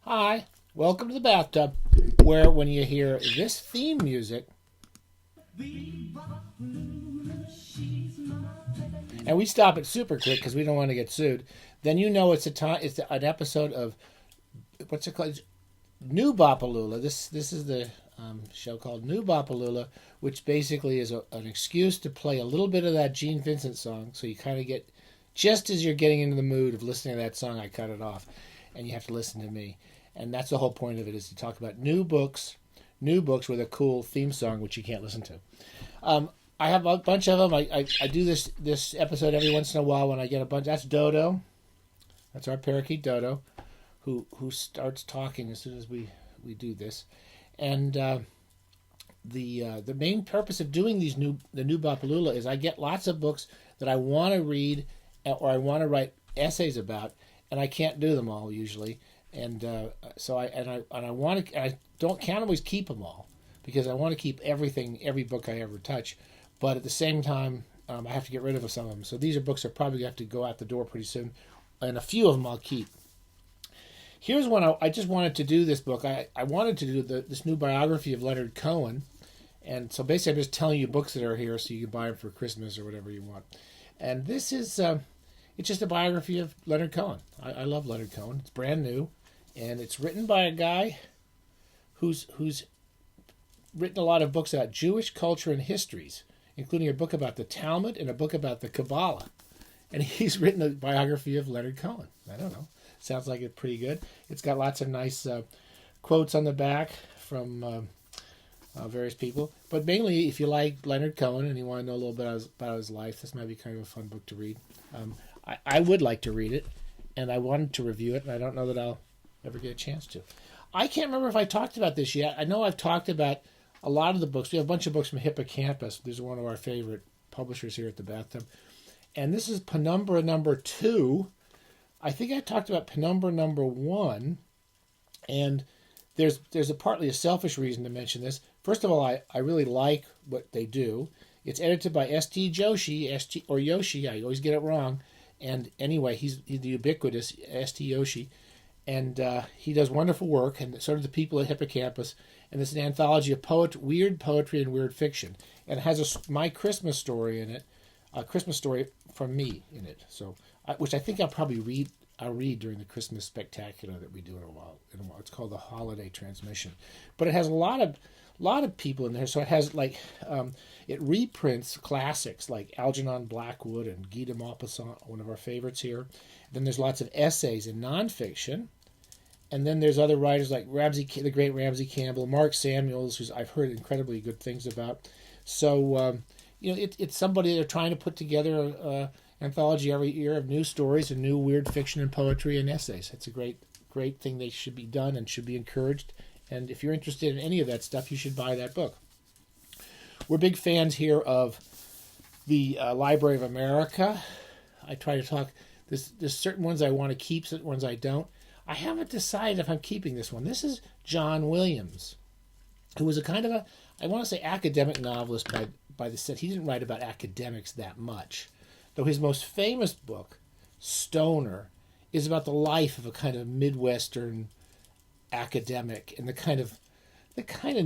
Hi, welcome to the bathtub, where when you hear this theme music, and we stop it super quick because we don't want to get sued, then you know it's an episode of what's it called? New-Bop-A-Lula. This is the show called New-Bop-A-Lula, which basically is an excuse to play a little bit of that Gene Vincent song, so you kind of get just as you're getting into the mood of listening to that song, I cut it off, and you have to listen to me. And that's the whole point of it, is to talk about new books with a cool theme song, which you can't listen to. I have a bunch of them. I do this episode every once in a while when I get a bunch. That's Dodo. That's our parakeet Dodo, who starts talking as soon as we do this. And the main purpose of doing the New-Bop-A-Lula is I get lots of books that I want to read or I want to write essays about, and I can't do them all usually. And so I can't always keep them all because I want to keep every book I ever touch, but at the same time I have to get rid of some of them. So these are books that probably have to go out the door pretty soon, and a few of them I'll keep. Here's one I just wanted to do this book. I wanted to do this new biography of Leonard Cohen, and so basically I'm just telling you books that are here so you can buy them for Christmas or whatever you want. And this is it's just a biography of Leonard Cohen. I love Leonard Cohen. It's brand new. And it's written by a guy who's written a lot of books about Jewish culture and histories, including a book about the Talmud and a book about the Kabbalah. And he's written a biography of Leonard Cohen. I don't know. Sounds like it's pretty good. It's got lots of nice quotes on the back from various people. But mainly, if you like Leonard Cohen and you want to know a little bit about his life, this might be kind of a fun book to read. I would like to read it, and I wanted to review it, and I don't know that I'll ever get a chance to. I can't remember if I talked about this yet. I know I've talked about a lot of the books. We have a bunch of books from Hippocampus. These are one of our favorite publishers here at the Bathtub. And this is Penumbra number 2. I think I talked about Penumbra number 1. And there's partly a selfish reason to mention this. First of all, I really like what they do. It's edited by S.T. Joshi, or Yoshi. I always get it wrong. And anyway, he's the ubiquitous S.T. Yoshi. And he does wonderful work, and so do the people at Hippocampus. And it's an anthology of weird poetry and weird fiction. And it has my Christmas story in it, a Christmas story from me in it. So, which I think I'll probably read. I'll read during the Christmas spectacular that we do in a while. It's called the Holiday Transmission. But it has a lot of people in there. So it has it reprints classics like Algernon Blackwood and Guy de Maupassant, one of our favorites here. Then there's lots of essays and nonfiction. And then there's other writers like the great Ramsey Campbell, Mark Samuels, who I've heard incredibly good things about. So, it's somebody they're trying to put together an anthology every year of new stories and new weird fiction and poetry and essays. It's a great thing. They should be done and should be encouraged. And if you're interested in any of that stuff, you should buy that book. We're big fans here of the Library of America. I try to talk. There's certain ones I want to keep, certain ones I don't. I haven't decided if I'm keeping this one. This is John Williams, who was a kind of I want to say academic novelist by the set. He didn't write about academics that much, though his most famous book, Stoner, is about the life of a kind of Midwestern academic and the kind of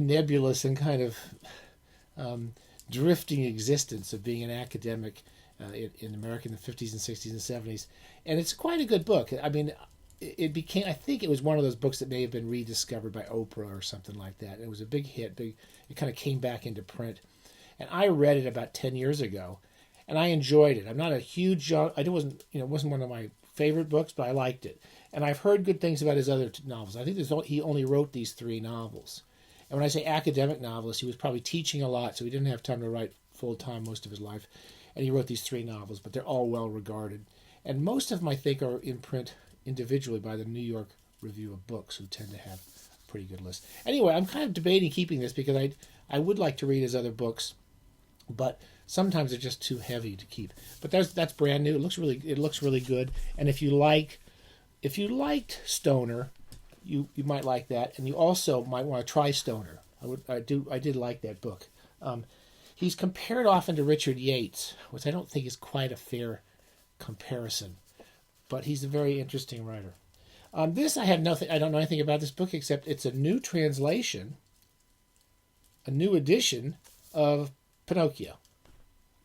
nebulous and kind of drifting existence of being an academic in America in the 50s and 60s and 70s. And it's quite a good book. I mean, I think it was one of those books that may have been rediscovered by Oprah or something like that. And it was a big hit. It kind of came back into print. And I read it about 10 years ago, and I enjoyed it. I'm not a huge, it wasn't one of my favorite books, but I liked it. And I've heard good things about his other novels. I think he only wrote these 3 novels. And when I say academic novelist, he was probably teaching a lot, so he didn't have time to write full-time most of his life. And he wrote these 3 novels, but they're all well-regarded. And most of them, I think, are in print individually by the New York Review of Books, who tend to have a pretty good list. Anyway, I'm kind of debating keeping this because I would like to read his other books, but sometimes they're just too heavy to keep. But that's brand new. It looks really good. And if you liked Stoner, you might like that, and you also might want to try Stoner. I did like that book. He's compared often to Richard Yates, which I don't think is quite a fair comparison, but he's a very interesting writer. This I have nothing. I don't know anything about this book except it's a new translation, a new edition of Pinocchio.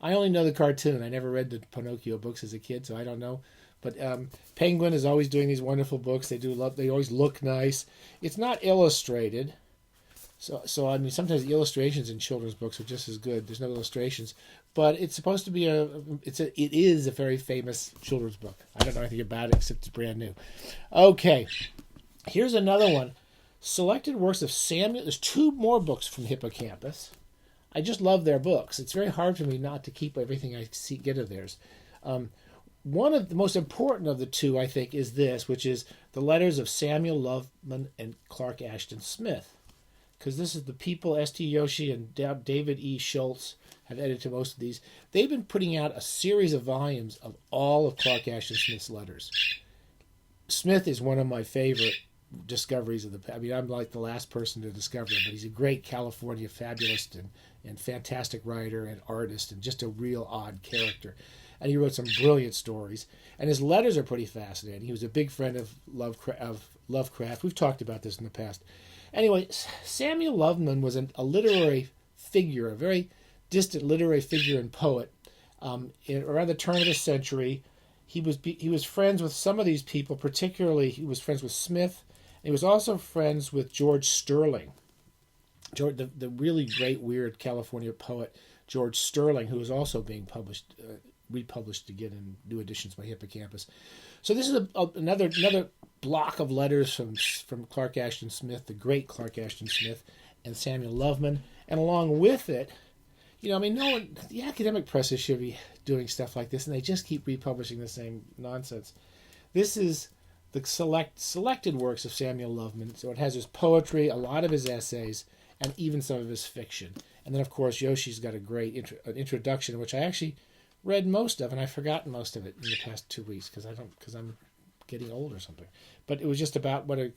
I only know the cartoon. I never read the Pinocchio books as a kid, so I don't know. But Penguin is always doing these wonderful books. They always look nice. It's not illustrated, so I mean sometimes the illustrations in children's books are just as good. There's no illustrations, but it's supposed to be it is a very famous children's book. I don't know anything about it except it's brand new. Okay, here's another one. Selected works of Samuel. There's 2 more books from Hippocampus. I just love their books. It's very hard for me not to keep everything I get of theirs. One of the most important of the 2, I think, is this, which is the letters of Samuel Loveman and Clark Ashton Smith. Because this is the people, S.T. Yoshi and David E. Schultz have edited most of these. They've been putting out a series of volumes of all of Clark Ashton Smith's letters. Smith is one of my favorite discoveries of the... I mean, I'm like the last person to discover him, but he's a great California fabulist and fantastic writer and artist and just a real odd character. And he wrote some brilliant stories. And his letters are pretty fascinating. He was a big friend of Lovecraft. We've talked about this in the past. Anyway, Samuel Loveman was a literary figure, a very distant literary figure and poet. Around the turn of the century, he was friends with some of these people. Particularly, he was friends with Smith. And he was also friends with George Sterling, the really great, weird California poet George Sterling, who is also being republished again in new editions by Hippocampus. So this is another block of letters from Clark Ashton Smith, the great Clark Ashton Smith, and Samuel Loveman. And along with it, I mean, the academic presses should be doing stuff like this, and they just keep republishing the same nonsense. This is the selected works of Samuel Loveman. So it has his poetry, a lot of his essays, and even some of his fiction. And then, of course, Yoshi's got a great introduction, which I actually read most of, and I've forgotten most of it in the past 2 weeks because I'm getting old or something. But it was just about what an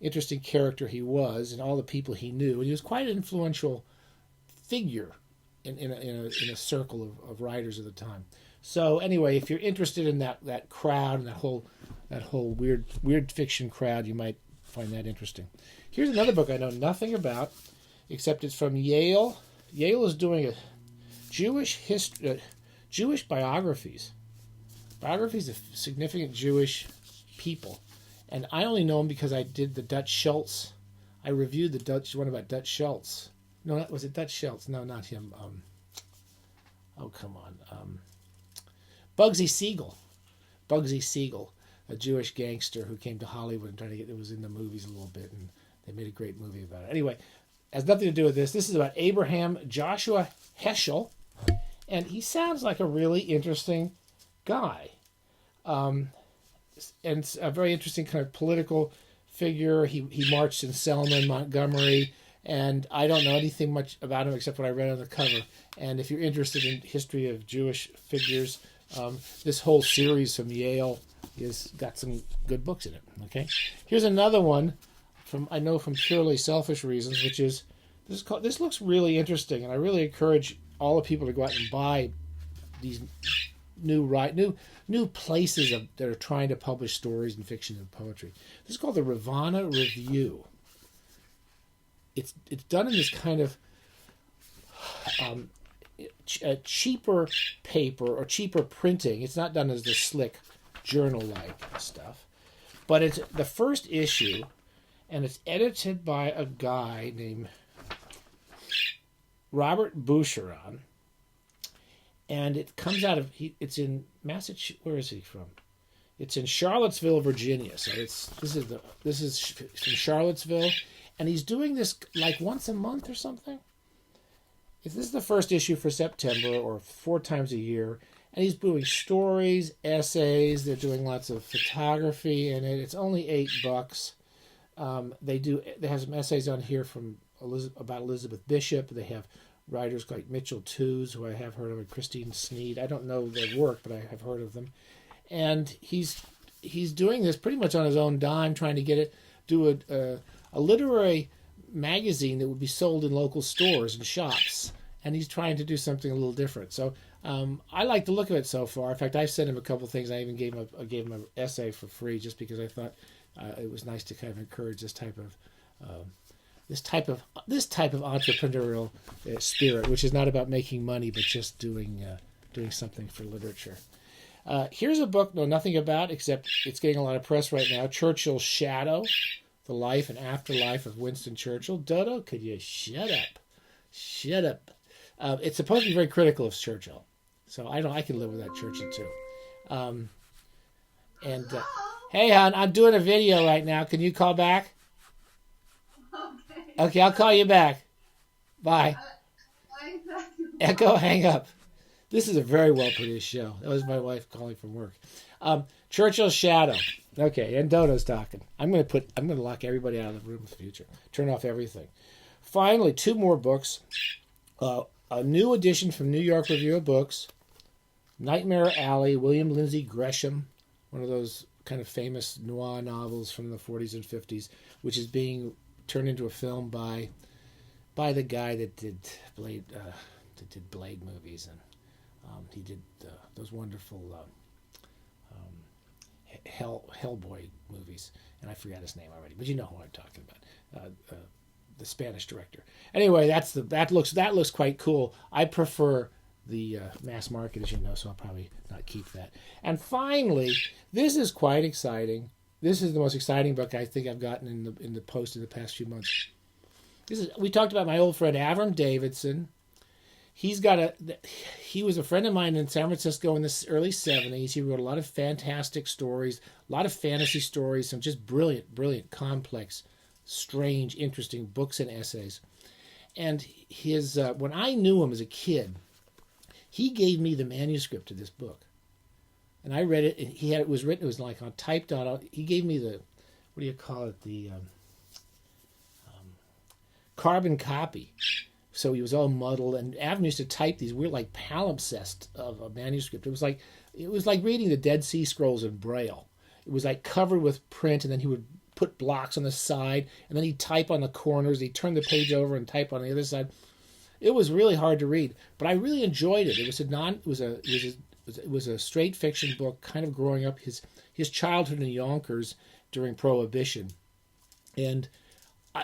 interesting character he was and all the people he knew. And he was quite an influential figure in a circle of writers of the time. So anyway, if you're interested in that crowd and that whole weird fiction crowd, you might find that interesting. Here's another book I know nothing about, except it's from Yale. Yale is doing a Jewish biographies of significant Jewish people, and I only know them because I did the Dutch Schultz. I reviewed the Dutch one about Dutch Schultz. No, was it Dutch Schultz? No, not him. Oh, come on. Bugsy Siegel. Bugsy Siegel, a Jewish gangster who came to Hollywood and it was in the movies a little bit, and they made a great movie about it. Anyway, has nothing to do with this. This is about Abraham Joshua Heschel, and he sounds like a really interesting guy. And a very interesting kind of political figure. He marched in Selma, Montgomery, and I don't know anything much about him except what I read on the cover. And if you're interested in history of Jewish figures, this whole series from Yale has got some good books in it. Okay, here's another one from purely selfish reasons, which is this looks really interesting, and I really encourage all the people to go out and buy these new places that are trying to publish stories and fiction and poetry. This is called the Ravana Review. It's done in this kind of cheaper paper or cheaper printing. It's not done as the slick journal-like stuff, but it's the first issue, and it's edited by a guy named Robert Boucheron. And it comes out of it's in Massachusetts. Where is he from? It's in Charlottesville, Virginia. So this is from Charlottesville, and he's doing this like once a month or something. This is the first issue for September, or 4 times a year, and he's doing stories, essays. They're doing lots of photography in it. It's only $8. They have some essays on here about Elizabeth Bishop. They have writers like Mitchell Tooze, who I have heard of, and Christine Sneed. I don't know their work, but I have heard of them. And he's doing this pretty much on his own dime, trying to do a literary magazine that would be sold in local stores and shops. And he's trying to do something a little different. So I like the look of it so far. In fact, I've sent him a couple things. I even gave him an essay for free just because I thought it was nice to kind of encourage this type of entrepreneurial spirit, which is not about making money, but just doing something for literature. Here's a book know nothing about, except it's getting a lot of press right now. Churchill's Shadow, The Life and Afterlife of Winston Churchill. Dodo, could you shut up? Shut up. It's supposed to be very critical of Churchill, so I can live with that Churchill too. Hey, hon, I'm doing a video right now. Can you call back? Okay, I'll call you back. Bye. Echo, hang up. This is a very well-produced show. That was my wife calling from work. Churchill's Shadow. Okay, and Dodo's talking. I'm going to lock everybody out of the room in the future. Turn off everything. Finally, 2 more books. A new edition from New York Review of Books. Nightmare Alley, William Lindsay Gresham, one of those kind of famous noir novels from the 40s and 50s, which is being turned into a film by the guy that did Blade movies, and he did those wonderful Hellboy movies, and I forgot his name already, but you know who I'm talking about. The Spanish director. Anyway, that looks quite cool. I prefer the mass market, as you know, so I'll probably not keep that. And finally, this is quite exciting. This is the most exciting book I think I've gotten in the post in the past few months. We talked about my old friend Avram Davidson. He was a friend of mine in San Francisco in the early 70s. He wrote a lot of fantastic stories, a lot of fantasy stories, some just brilliant, complex, strange, interesting books and essays. And his when I knew him as a kid, he gave me the manuscript to this book, and I read it. And it was written. It was like on typed out. He gave me the the carbon copy. So he was all muddled, and Avram used to type these weird, like palimpsest of a manuscript. It was like reading the Dead Sea Scrolls in Braille. It was like covered with print, and then he would put blocks on the side, and then he'd type on the corners. He'd turn the page over and type on the other side. It was really hard to read, but I really enjoyed it. It was a straight fiction book, kind of growing up his childhood in Yonkers during Prohibition, and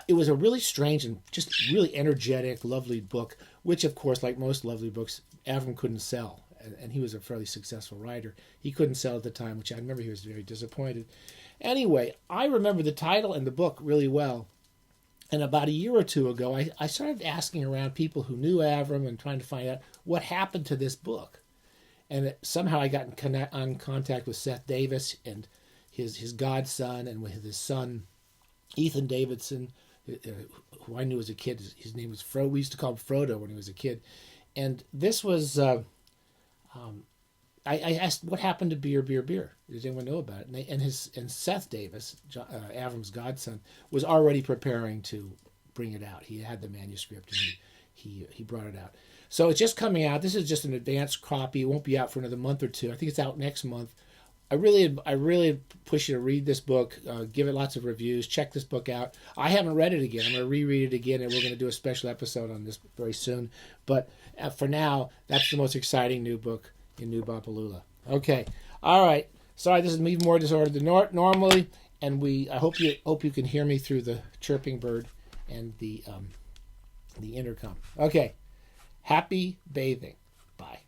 it was a really strange and just really energetic, lovely book, which, of course, like most lovely books, Avram couldn't sell. And he was a fairly successful writer. He couldn't sell at the time, which I remember he was very disappointed. Anyway, I remember the title and the book really well. And about a year or two ago, I started asking around people who knew Avram and trying to find out what happened to this book. And somehow I got in contact with Seth Davis and his godson, and with his son, Ethan Davidson, who I knew as a kid. His name was Frodo. We used to call him Frodo when he was a kid. And this was, I asked, what happened to Beer, Beer, Beer? Does anyone know about it? And Seth Davis, Avram's godson, was already preparing to bring it out. He had the manuscript, and he brought it out. So it's just coming out. This is just an advanced copy. It won't be out for another month or two. I think it's out next month. I really push you to read this book, give it lots of reviews, check this book out. I haven't read it again. I'm going to reread it again, and we're going to do a special episode on this very soon. But for now, that's the most exciting new book in New-Bop-A-Lula. Okay, all right. Sorry, this is even more disordered than normally, and I hope you can hear me through the chirping bird and the intercom. Okay, happy bathing. Bye.